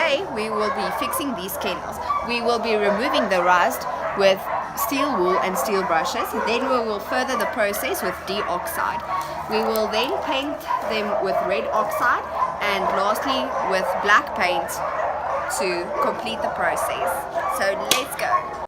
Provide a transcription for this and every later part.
today we will be fixing these kennels. We will be removing the rust with steel wool and steel brushes. Then we will further the process with D-oxide. We will then paint them with red oxide and lastly with black paint to complete the process. So let's go.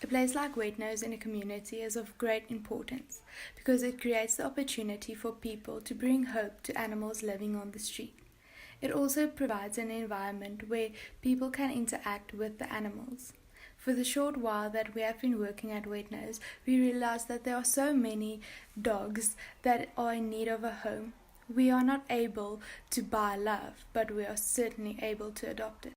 A place like Wetnose in a community is of great importance because it creates the opportunity for people to bring hope to animals living on the street. It also provides an environment where people can interact with the animals. For the short while that we have been working at Wetnose, we realized that there are so many dogs that are in need of a home. We are not able to buy love, but we are certainly able to adopt it.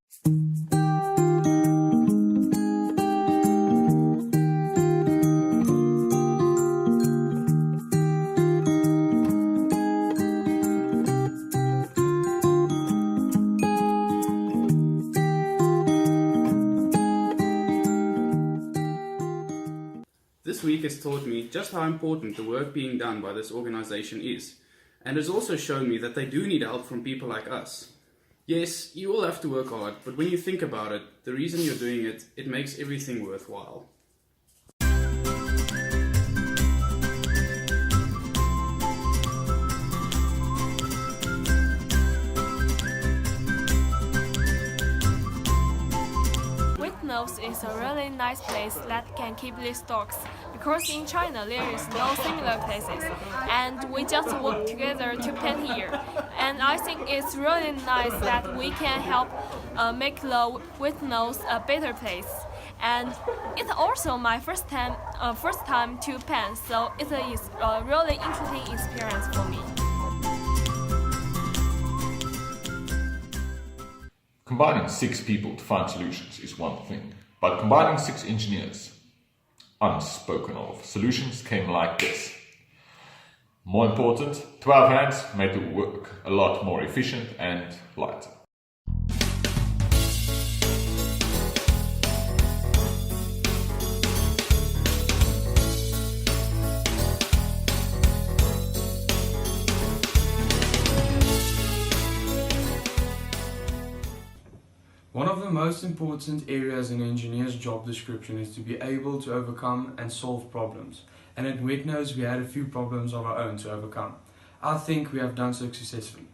This week has taught me just how important the work being done by this organization is, and has also shown me that they do need help from people like us. Yes, you all have to work hard, but when you think about it, the reason you're doing it, it makes everything worthwhile. Wetnose is a really nice place that can keep these dogs, because in China there is no similar places, and we just work together to paint here. And I think it's really nice that we can help make the Wetnose a better place. And it's also my first time to paint, so it is a really interesting experience for me. Combining 6 people to find solutions is one thing, but combining 6 engineers, unspoken of, solutions came like this. More important, 12 hands made the work a lot more efficient and lighter. One of the most important areas in an engineer's job description is to be able to overcome and solve problems. And at Wetnose we had a few problems of our own to overcome. I think we have done so successfully.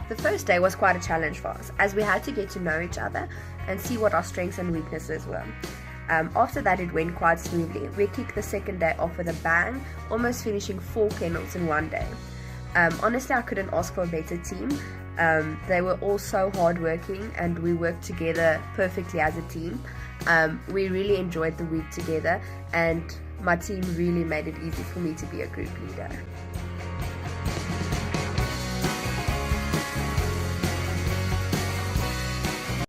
The first day was quite a challenge for us, as we had to get to know each other and see what our strengths and weaknesses were. After that, it went quite smoothly. We kicked the second day off with a bang, almost finishing 4 kennels in one day. Honestly, I couldn't ask for a better team. They were all so hardworking and we worked together perfectly as a team. We really enjoyed the week together and my team really made it easy for me to be a group leader.